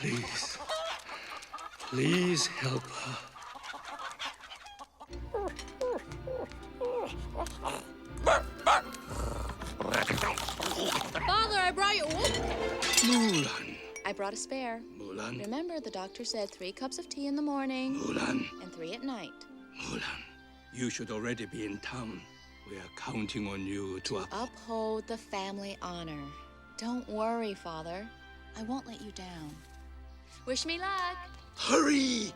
Please. Please help her. Father, I brought you... Mulan. I brought a spare. Mulan. Remember, the doctor said 3 cups of tea in the morning. Mulan. And 3 at night. Mulan. You should already be in town. We are counting on you to uphold the family honor. Don't worry, Father. I won't let you down. Wish me luck. Hurry!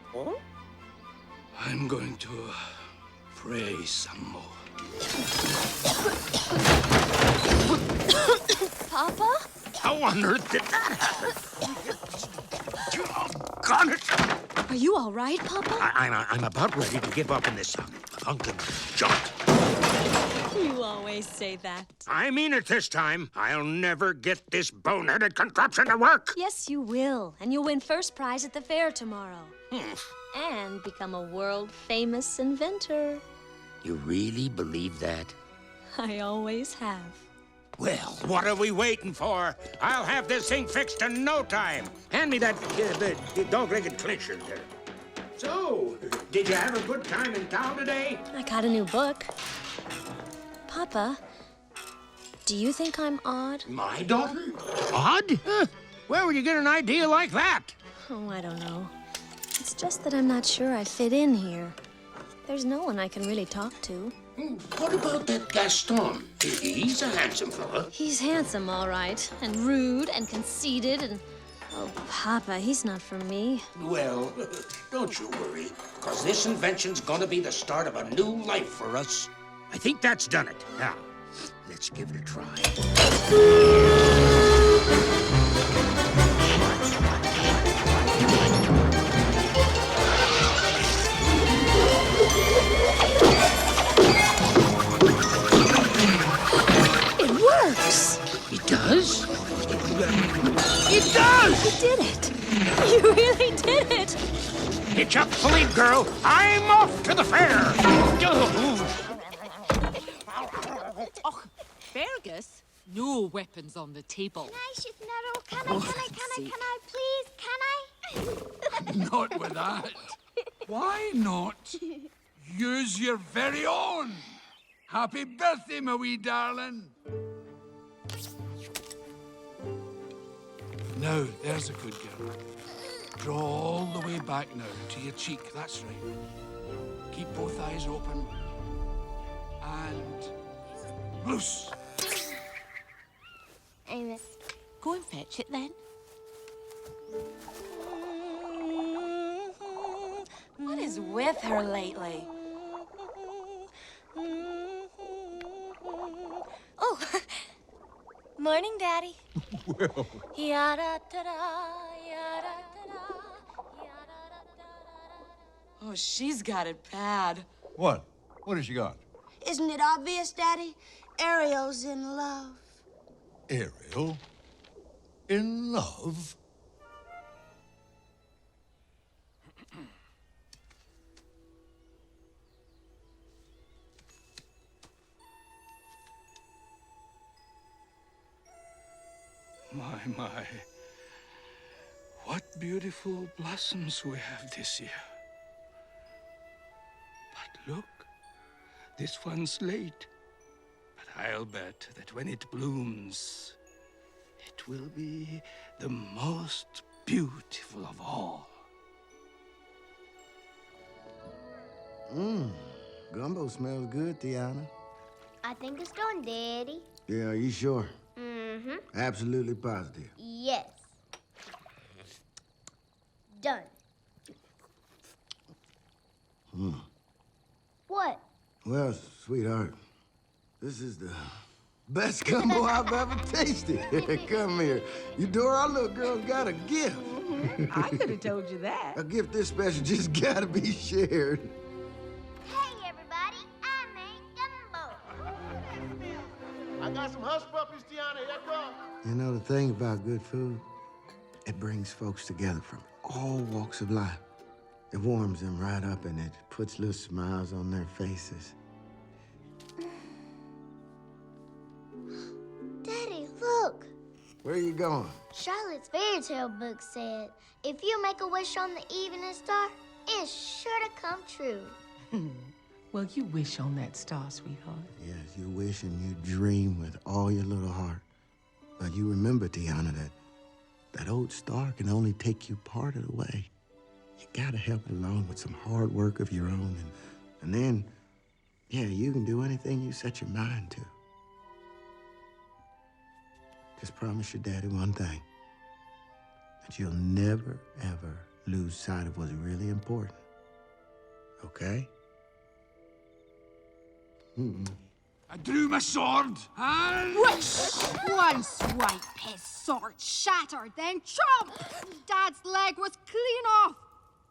Huh? I'm going to pray some more. Papa? How on earth did that happen? Oh, got it! Are you all right, Papa? I'm about ready to give up in this hunkin' junk. You always say that. I mean it this time. I'll never get this boneheaded contraption to work. Yes, you will. And you'll win first prize at the fair tomorrow. And become a world-famous inventor. You really believe that? I always have. Well, what are we waiting for? I'll have this thing fixed in no time. Hand me that the dog-legged clincher there. So, did you have a good time in town today? I got a new book. Papa, do you think I'm odd? My daughter? Odd? Where would you get an idea like that? Oh, I don't know. It's just that I'm not sure I fit in here. There's no one I can really talk to. What about that Gaston? He's a handsome fella. He's handsome, all right, and rude and conceited and... Oh, Papa, he's not for me. Well, don't you worry, because this invention's gonna be the start of a new life for us. I think that's done it. Now, let's give it a try. It works! It does? It does! You did it! You really did it! Hitch up the lead, girl. I'm off to the fair. Oh, Fergus, no weapons on the table. Can I, please? Can I? Not with that. Why not? Use your very own. Happy birthday, my wee darling. Now, there's a good girl. Draw all the way back now to your cheek. That's right. Keep both eyes open. And loose. Amos. Go and fetch it then. What is with her lately? Oh, morning, Daddy. Well, Oh, she's got it bad. what? What has she got? Isn't it obvious, Daddy? Ariel's in love. Ariel? In love? My. What beautiful blossoms we have this year. But look, this one's late. But I'll bet that when it blooms, it will be the most beautiful of all. Gumbo smells good, Tiana. I think it's done, Daddy. Yeah, are you sure? Mm-hmm. Absolutely positive. Yes. Done. What? Well, sweetheart, this is the best gumbo I've ever tasted. Come here. Eudora, our little girl's got a gift. I could have told you that. A gift this special just gotta be shared. Hey, everybody. I made gumbo. I got some hush puppies, Tiana. Here come. You know, the thing about good food, it brings folks together from all walks of life. It warms them right up and it puts little smiles on their faces. Daddy, look. Where are you going? Charlotte's fairy tale book said, if you make a wish on the evening star, it's sure to come true. Well, you wish on that star, sweetheart. Yes, you wish and you dream with all your little heart. But you remember, Tiana, that old star can only take you part of the way. You gotta help it along with some hard work of your own, and then, yeah, you can do anything you set your mind to. Just promise your daddy one thing, that you'll never, ever lose sight of what's really important. Okay? I drew my sword and... Once white his sword shattered, then chomp! Dad's leg was clean off.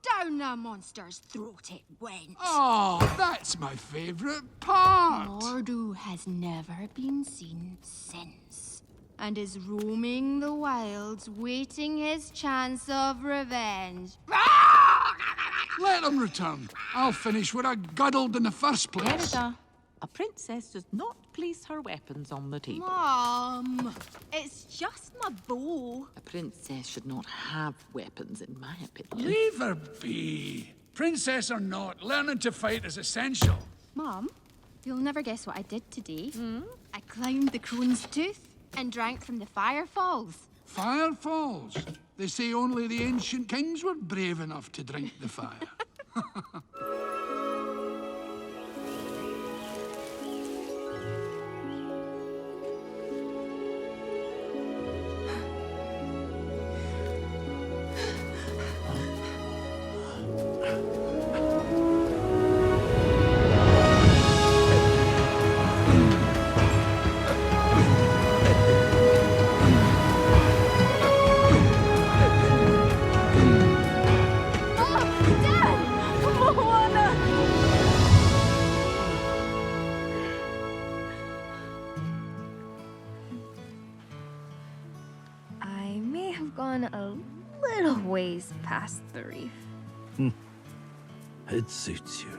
Down the monster's throat it went. Oh, that's my favorite part. Mordu has never been seen since, and is roaming the wilds, waiting his chance of revenge. Let him return. I'll finish what I guddled in the first place. Merida, a princess does not place her weapons on the table. Mom, it's just my bow. A princess should not have weapons, in my opinion. Leave her be. Princess or not, learning to fight is essential. Mom, you'll never guess what I did today. I climbed the crone's tooth and drank from the fire falls. Fire falls. They say only the ancient kings were brave enough to drink the fire. I may have gone a little ways past the reef. It suits you.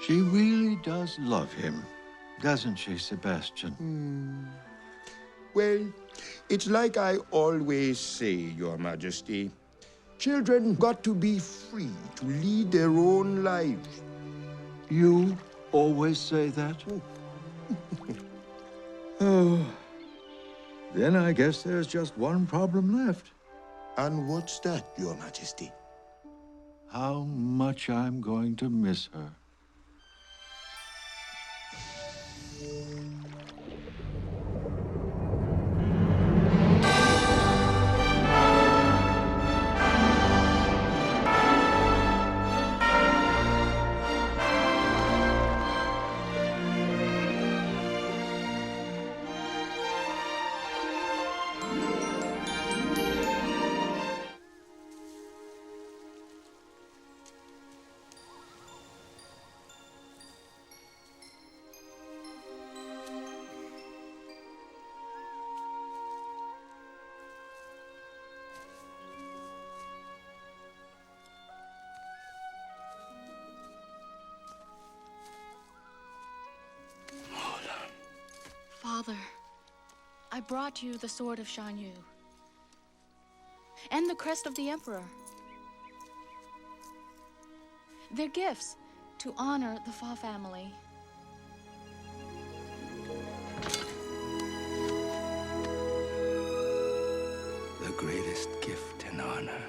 She really does love him, doesn't she, Sebastian? Well, it's like I always say, Your Majesty. Children got to be free to lead their own lives. You always say that? Oh, then I guess there's just one problem left. And what's that, Your Majesty? How much I'm going to miss her. Father, I brought you the sword of Shan Yu and the crest of the Emperor. They're gifts to honor the Fa family. The greatest gift and honor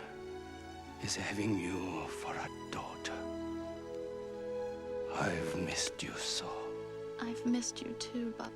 is having you for a daughter. I've missed you so. I've missed you too, Baba.